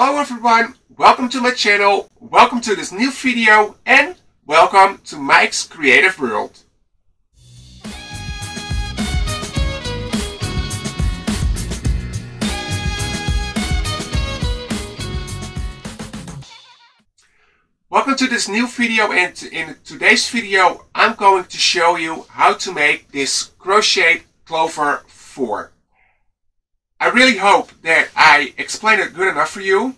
Hello everyone, welcome to my channel, welcome to this new video and welcome to Mike's Creative World. Welcome to this new video, and in today's video I'm going to show you how to make this crochet clover 4. I really hope that I explained it good enough for you,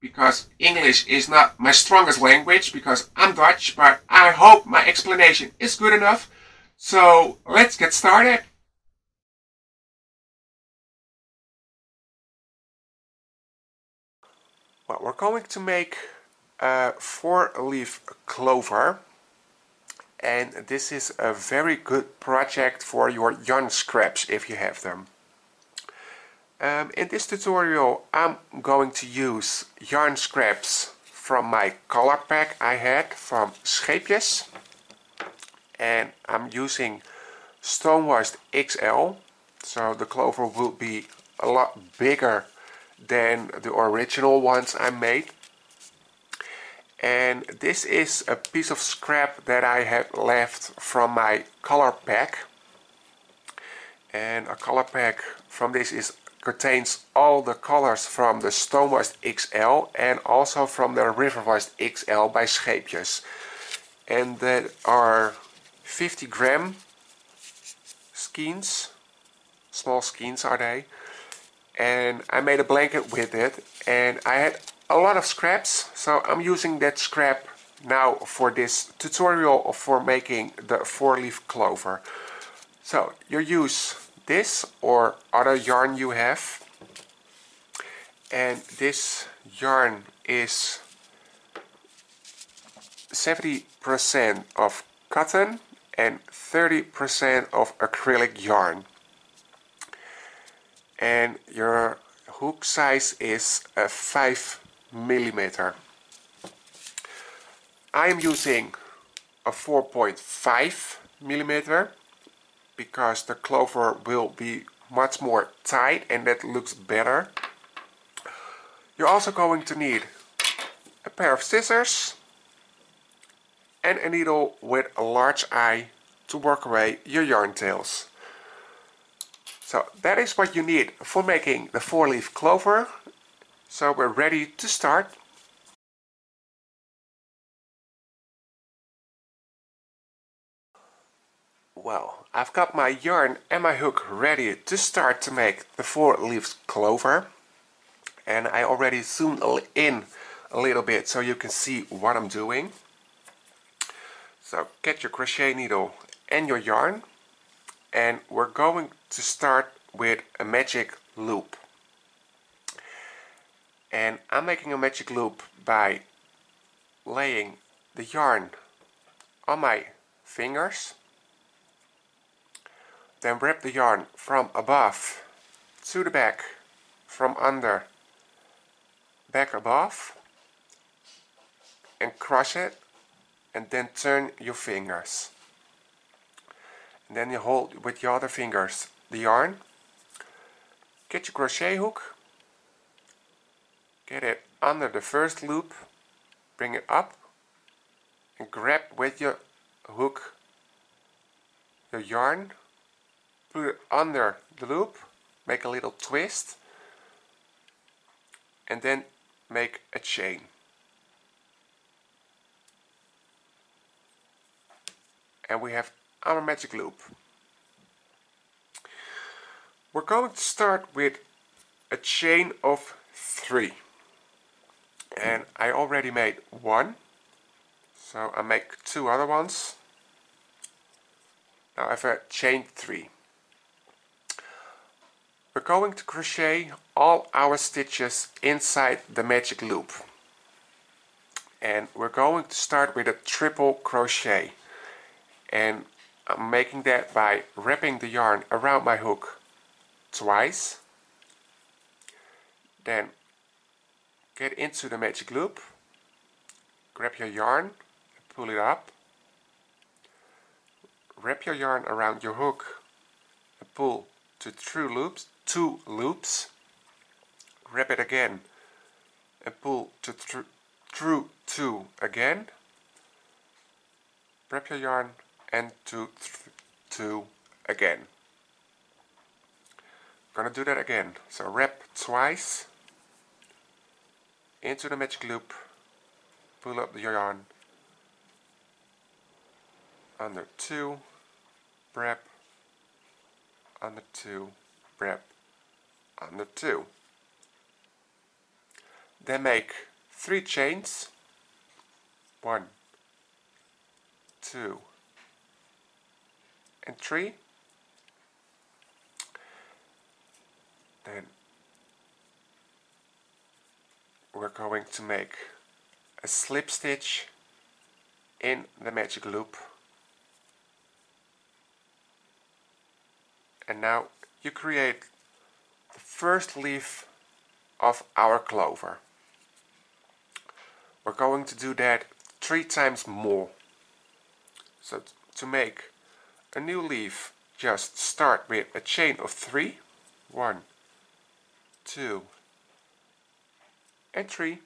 because English is not my strongest language because I'm Dutch, but I hope my explanation is good enough. So let's get started. Well, we're going to make a 4-leaf clover, and this is a very good project for your yarn scraps if you have them. In this tutorial I'm going to use yarn scraps from my color pack I had from Scheepjes, and I'm using stonewashed XL, so the clover will be a lot bigger than the original ones I made. And this is a piece of scrap that I have left from my color pack, and a color pack from this contains all the colors from the stonewashed XL and also from the riverwashed XL by Scheepjes, and that are 50 gram skeins, small skeins are they, and I made a blanket with it, and I had a lot of scraps, so I'm using that scrap now for this tutorial for making the 4-leaf clover. So you use this or other yarn you have, and this yarn is 70% of cotton and 30% of acrylic yarn, and your hook size is a 5 millimeter. I am using a 4.5 millimeter because the clover will be much more tight and that looks better. You're also going to need a pair of scissors and a needle with a large eye to work away your yarn tails. So that is what you need for making the 4-leaf clover. So we're ready to start. Well, I've got my yarn and my hook ready to start to make the 4-leaf clover, and I already zoomed in a little bit so you can see what I'm doing. So get your crochet needle and your yarn, and we're going to start with a magic loop. And I'm making a magic loop by laying the yarn on my fingers, then wrap the yarn from above to the back, from under, back above, and cross it, and then turn your fingers. And then you hold with your other fingers the yarn, get your crochet hook, get it under the first loop, bring it up, and grab with your hook your yarn, put it under the loop, make a little twist, and then make a chain. And we have our magic loop. We're going to start with a chain of 3. And I already made 1, so I make 2 other ones. Now I have a chain 3. We're going to crochet all our stitches inside the magic loop, and we're going to start with a triple crochet, and I'm making that by wrapping the yarn around my hook twice, then get into the magic loop, grab your yarn and pull it up, wrap your yarn around your hook and pull to 2 loops, wrap it again and pull through 2 again, wrap your yarn and to 2 again. I'm gonna do that again. So wrap twice into the magic loop, pull up the yarn, under 2, wrap, under 2, wrap, under 2. Then make 3 chains, 1, 2, and 3. Then we're going to make a slip stitch in the magic loop, and now you create the first leaf of our clover. We're going to do that 3 times more. So to make a new leaf, just start with a chain of 3, 1, 2, and 3.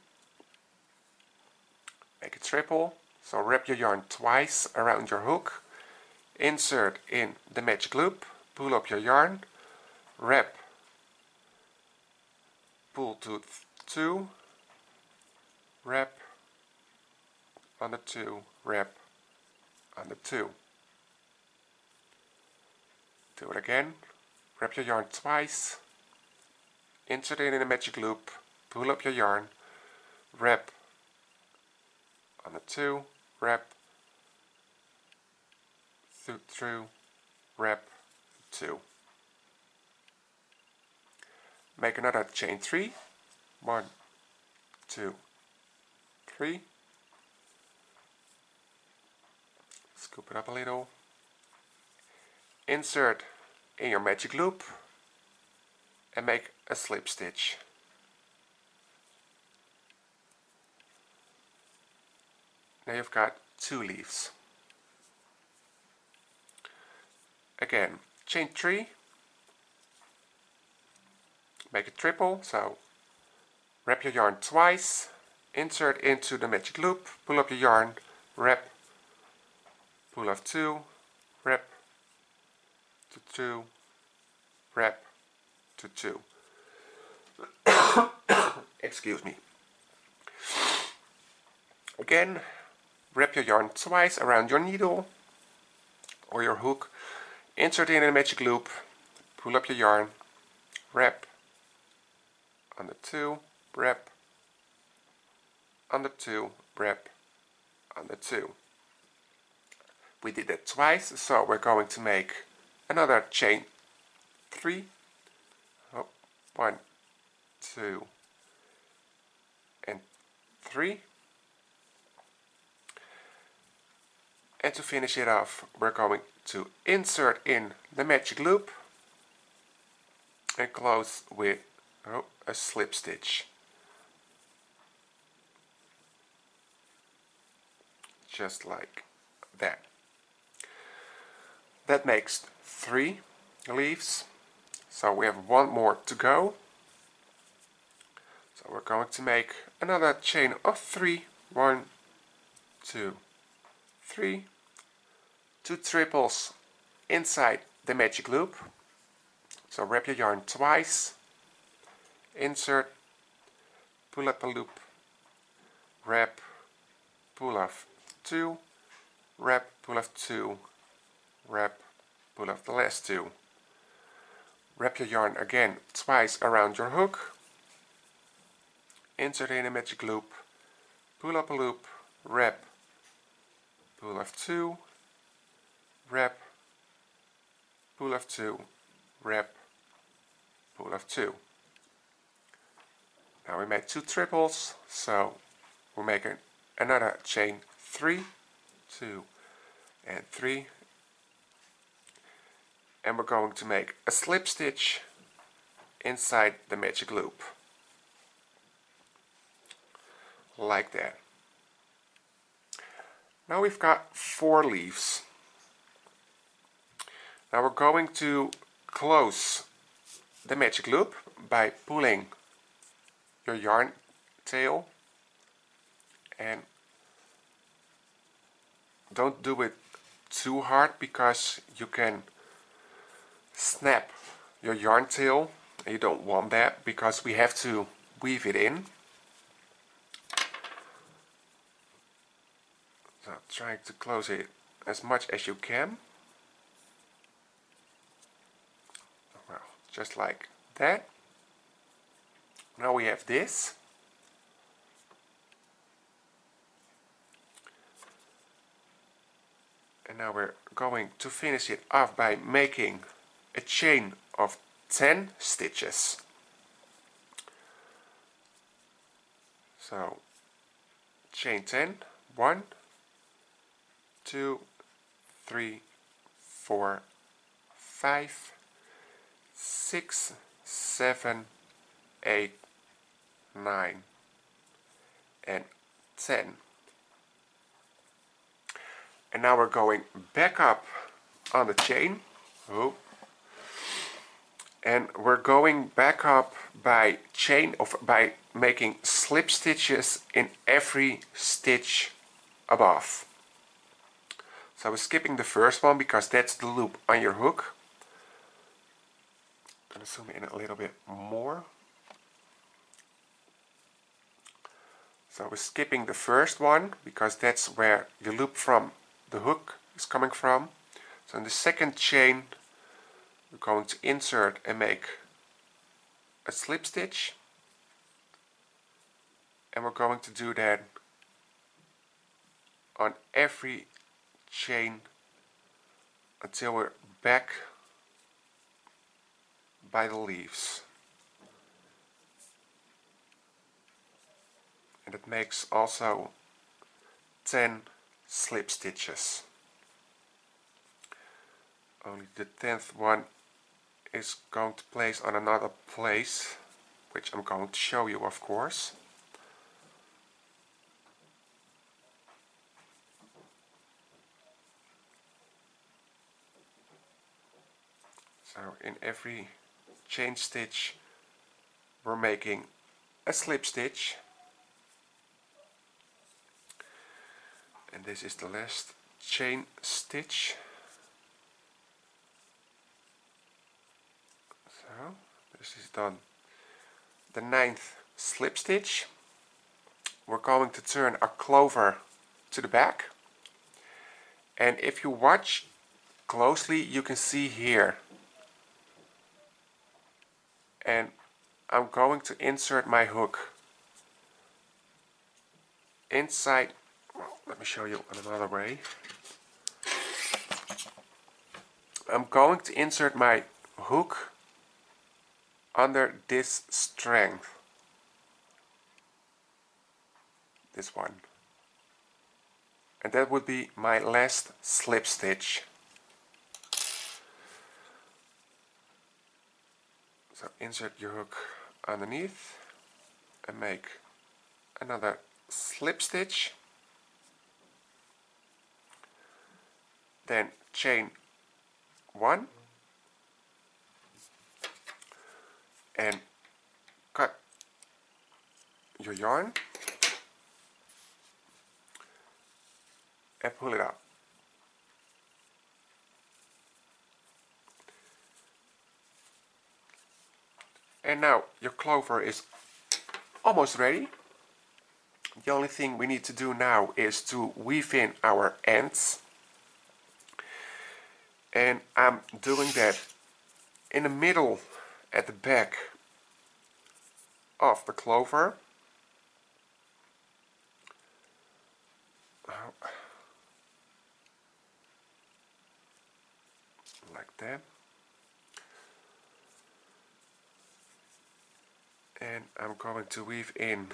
Make a triple, so wrap your yarn twice around your hook, insert in the magic loop, pull up your yarn, wrap, pull to 2, wrap, under 2, wrap, under 2. Do it again, wrap your yarn twice, insert it in the magic loop, pull up your yarn, wrap, under 2, wrap, through, wrap, 2. Make another chain 3, 1, 2, 3. Scoop it up a little. Insert in your magic loop and make a slip stitch. Now you've got 2 leaves. Again, chain 3, make a triple, so wrap your yarn twice, insert into the magic loop, pull up your yarn, wrap, pull off 2, wrap, to 2, wrap, to 2. Excuse me. Again, wrap your yarn twice around your needle or your hook, insert in a magic loop, pull up your yarn, wrap, under 2, wrap, under 2, wrap, under 2. We did that twice, so we're going to make another chain 3, 1, 2, and 3. And to finish it off, we're going to insert in the magic loop and close with a slip stitch. Just like that. That makes 3 leaves. So we have 1 more to go. So we're going to make another chain of 3. 1, 2, 3. 2 triples inside the magic loop. So wrap your yarn twice, insert, pull up a loop, wrap, pull off 2, wrap, pull off 2, wrap, pull off the last 2. Wrap your yarn again twice around your hook, insert in a magic loop, pull up a loop, wrap, pull off 2, wrap, pull off 2, wrap, pull off 2. Now we made 2 triples, so we're making another chain 3, 2, and 3, and we're going to make a slip stitch inside the magic loop, like that. Now we've got 4 leaves. Now we're going to close the magic loop by pulling your yarn tail, and don't do it too hard because you can snap your yarn tail, and you don't want that because we have to weave it in. So trying to close it as much as you can. Well, just like that. Now we have this. And now we're going to finish it off by making a chain of 10 stitches. So chain 10, 1, 2, 3, 4, 5, 6, 7, 8, 9, and 10. And now we're going back up on the chain. Oh. And we're going back up by making slip stitches in every stitch above. So we're skipping the first one because that's the loop on your hook. I'm going to zoom in a little bit more. So we're skipping the first one because that's where your loop from the hook is coming from. So in the second chain we're going to insert and make a slip stitch, and we're going to do that on every chain until we're back by the leaves. And it makes also 10 slip stitches. Only the 10th one is going to place on another place, which I'm going to show you, of course. So in every chain stitch we're making a slip stitch, and this is the last chain stitch. So this is done. The 9th slip stitch, we're going to turn our clover to the back, and if you watch closely you can see here, and I'm going to insert my hook inside. Well, let me show you another way. I'm going to insert my hook under this strand, this one, and that would be my last slip stitch. So insert your hook underneath and make another slip stitch, then chain 1 and cut your yarn and pull it up. And now your clover is almost ready. The only thing we need to do now is to weave in our ends, and I'm doing that in the middle at the back of the clover. Like that. And I'm going to weave in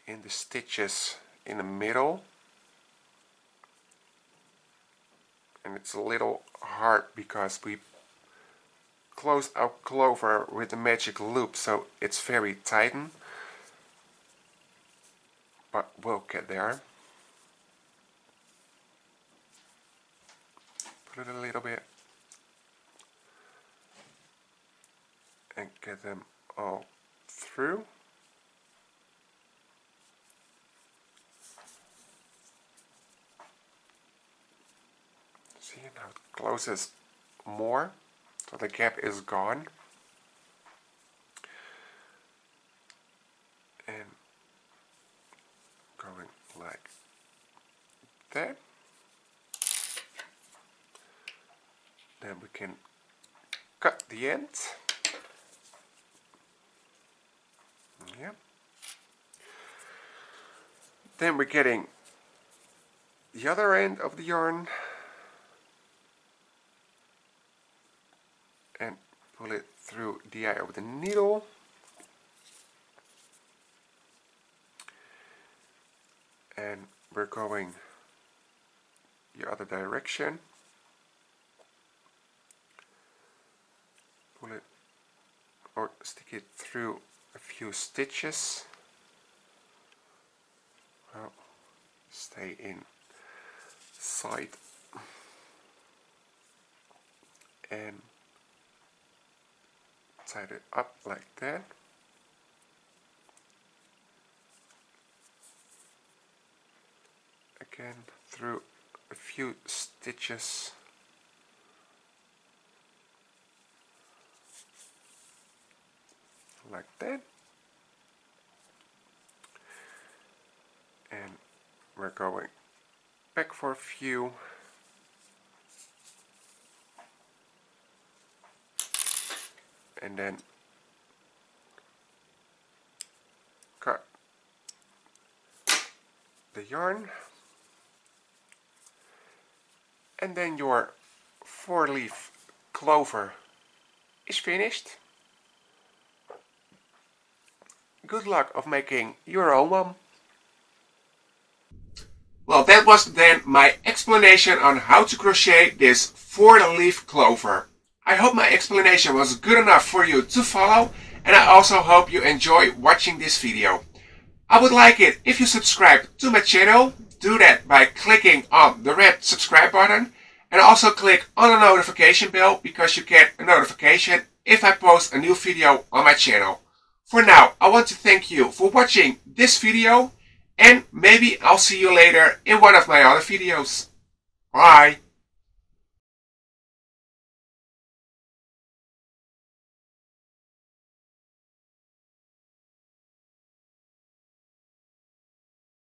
the stitches in the middle, and it's a little hard because we close our clover with the magic loop, so it's very tightened, but we'll get there. Put it a little bit and get them all through. close this more so the gap is gone. And going like that. Then we can cut the end. Yeah. Then we're getting the other end of the yarn and pull it through the eye of the needle. And we're going the other direction. Pull it or stick it through a few stitches. Well, stay inside and tie it up like that. Again through a few stitches. Like that. And we're going back for a few. And then cut the yarn. And then your 4-leaf clover is finished. Good luck of making your own one. Well, that was then my explanation on how to crochet this 4-leaf clover. I hope my explanation was good enough for you to follow, and I also hope you enjoy watching this video. I would like it if you subscribe to my channel. Do that by clicking on the red subscribe button and also click on the notification bell because you get a notification if I post a new video on my channel. For now, I want to thank you for watching this video, and maybe I'll see you later in one of my other videos. Bye!